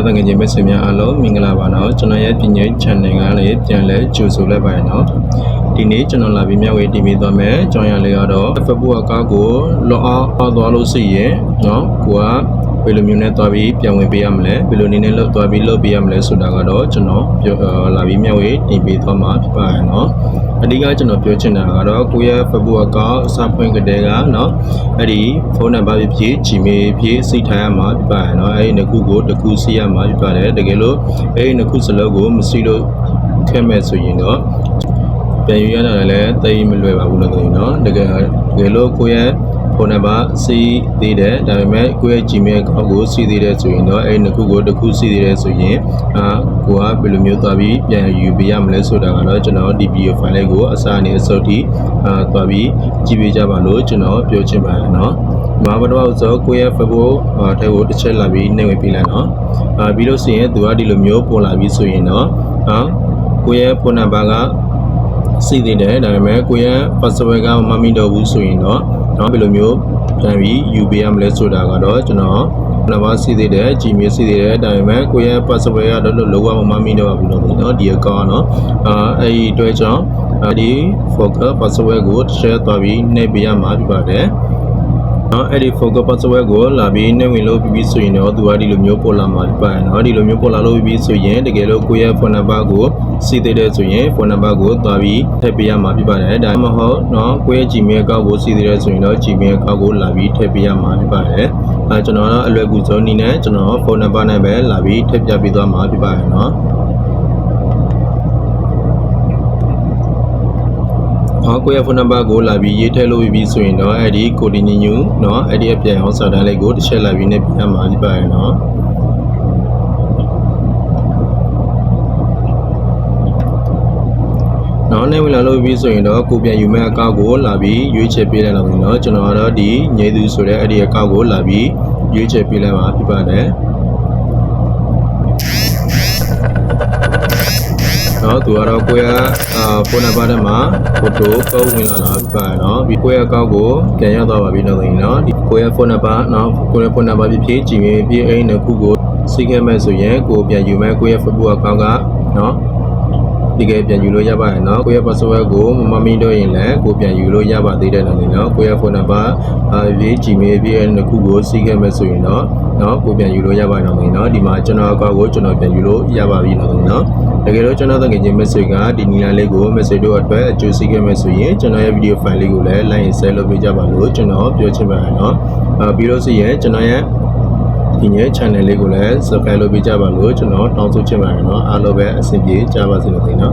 တငယ်ချင်းမိတ်ဆွေများအားလုံးမင်္ဂလာပါနော်ကျွန်တော်ရဲ့ပညာ channel ကလည်းပြန်လဲကြိုဆိုလိုက်ပါရနော်ဒီနေ့ကျွန်တော်လာပြီးမျှဝေတင်ပြသွားမယ်ကြောင်းရလေးကတော့ Facebook အကောင့်ကို log out သွားလို့ရှိရင်နော်ကိုကဘယ်လိုမျိုးနဲ့သွားပြီးပြန်ဝင်ပေးရမလဲဘယ်လိုနည်းနဲ့လုပ်သွားပြီးလုပ်ပေးရမလဲဆိုတာကတော့ကျွန်တော်လာပြီးမျှဝေတင်ပြသွားမှာဖြစ်ပါရနော်အဓိကကျွန်တော်ပြောချင်တာကတော့ကိုရဲ့ Facebook အကောင့်စဖွင့်ကြတဲ့ကနော်အဲ့ဒီဖုန်းနံပါတ်ဖြစ် Gmail ဖြစ်စိတ်ထားရမှာဖြစ်ပါရနော်အဲ့ဒီနှစ်ခုကိုတစ်ခုစီရမှာဖြစ်ပါတယ်တကယ်လို့အဲ့ဒီနှစ်ခုစလုံးကိုမစီလို့ခဲ့မဲ့ဆိုရင်တော့ပြန်ယူရတာလည်းသိမလွယ်ပါဘူးလို့ဆိုရင်တော့တကယ်လို့ကိုရဲ့ဖုန်းနံပါတ်စီသေးတယ်ဒါပေမဲ့ကိုရဲ့ Gmail အကောင့်ကိုစီသေးတယ်ဆိုရင်တော့အဲ့ဒီနှစ်ခုကိုတစ်ခုစီသေးတယ်ဆိုရင်ကိုကဘယ်လိုမျိုးသွားပြီးပြန်ယူပေးရမလဲဆိုတာကတော့ကျွန်တော်ဒီ video file လေးကိုအစအနေအစုပ်ထိသွားပြီးကြည့်ပေးကြပါလို့ကျွန်တော်ပြောချင်ပါတယ်နော်မာဘတော်ဆိုကိုရဲ့ Facebook ထဲကိုတစ်ချက်လာပြီးနှိမ့်ဝင်ပေးလိုက်နော်ပြီးလို့ရှိရင်သူကဒီလိုမျိုးပေါ်လာပြီးဆိုရင်တော့ကိုရဲ့ဖုန်းနံပါတ်ကစီသေးတယ်ဒါပေမဲ့ကိုရဲ့ password ကမမိတော့ဘူးဆိုရင်တော့ဘယ်လိုမျိုးပြန်ပြီးယူပေးရမလဲဆိုတာကတော့ကျွန်တော်နံပါတ်စီသေးတယ် Gmail စီသေးတယ်ဒါပေမဲ့ကိုရဲ့ password ကတော့လုံးဝမမိတော့ဘူးလို့နော်ဒီအကောင့်နော်အဲ့ဒီအတွက်ကြောင့်ဒီ forgot password ကို share သွားပြီးနှိပ်ပေးရမှာဖြစ်ပါတယ်နော်အဲ့ဒီ forgot password ကိုလာပြီးနှိပ်ဝင်လို့ပြီးဆိုရင်တော့သူကဒီလိုမျိုးပေါ်လာမှာဖြစ်ပါတယ်နော်ဒီလိုမျိုးပေါ်လာလို့ပြီးဆိုရင်တကယ်လို့ကိုရဲ့ phone number ကိုစီးသေးတယ်ဆိုရင် phone number ကိုသွားပြီးထည့်ပေးရမှာဖြစ်ပါတယ်ဒါမှမဟုတ်နော်ကိုရဲ့ Gmail အကောင့်ကိုစီးသေးတယ်ဆိုရင်တော့ Gmail အကောင့်ကိုလာပြီးထည့်ပေးရမှာဖြစ်ပါတယ်ကျွန်တော်တော့အလွယ်ကူဆုံးနည်းနဲ့ကျွန်တော် phone number နဲ့ပဲလာပြီးထည့်ပြပေးသွားမှာဖြစ်ပါတယ်နော်ကိုရဲ့ဖုန်းနံပါတ်ကိုလာပြီးရေးထည့်လို့ပြီးဆိုရင်တော့အဲ့ဒီ continue เนาะအဲ့ဒီအပြန်အောင်စာတန်းလေးကိုတစ်ချက်လာပြီးနဲ့ပြရမှာဖြစ်ပါရဲ့เนาะနောက်နေ့ဝင်လာလို့ပြီးဆိုရင်တော့ကိုပြန်ယူမဲ့အကောင့်ကိုလာပြီးရွေးချယ်ပေးလိုက်တော့เนาะကျွန်တော်ကတော့ဒီညေသူဆိုတဲ့အဲ့ဒီအကောင့်ကိုလာပြီးရွေးချယ်ပေးလိုက်မှာဖြစ်ပါတယ်နော်သူကတော့ကိုယ့်ရဲ့ဖုန်းနံပါတ်ထဲမှာဖိုတိုပုံဝင်လာတာဖြစ်ပါတယ်နော်ပြီးကိုယ့်ရဲ့အကောင့်ကိုပြန်ရောက်သွားပါပြီလို့ဆိုရင်နော်ဒီကိုယ့်ရဲ့ဖုန်းနံပါတ်နော်ကိုယ့်ရဲ့ဖုန်းနံပါတ်ဖြစ် Gmail ဖြစ်အဲ့ဒီနှစ်ခုကိုစီးခဲ့မဲ့ဆိုရင်ကိုပြန်ယူမဲ့ကိုယ့်ရဲ့ Facebook အကောင့်ကနော်ဒီကပြန်ယူလို့ရပါတယ်နော်ကိုယ့်ရဲ့ password ကိုမမိတော့ရင်လည်းကိုပြန်ယူလို့ရပါသေးတယ်လို့ဆိုရင်နော်ကိုယ့်ရဲ့ဖုန်းနံပါတ်ဖြစ် Gmail ဖြစ်အဲ့ဒီနှစ်ခုကိုစီးခဲ့မဲ့ဆိုရင်တော့နော်ကိုပြန်ယူလို့ရပါတယ်လို့ဆိုရင်နော်ဒီမှာကျွန်တော်အကောင့်ကိုကျွန်တော်ပြန်ယူလို့ရပါပြီလို့ဆိုရင်နော်တကယ်လို့ကျွန်တော်တကယ်ချင်း message ကဒီနီလာလေးကို message တို့အတွက်အကျိုးစီးခဲ့မယ်ဆိုရင်ကျွန်တော်ရဲ့ video file လေးကိုလည်း like and share လုပ်ပေးကြပါလို့ကျွန်တော်ပြောချင်ပါတယ်เนาะပြီးလို့ရှိရင်ကျွန်တော်ရဲ့ဒီည channel လေးကိုလည်း subscribe လုပ်ပေးကြပါလို့ကျွန်တော်တောင်းဆိုချင်ပါတယ်เนาะအားလုံးပဲအဆင်ပြေကြပါစေလို့ခင်ဗျာ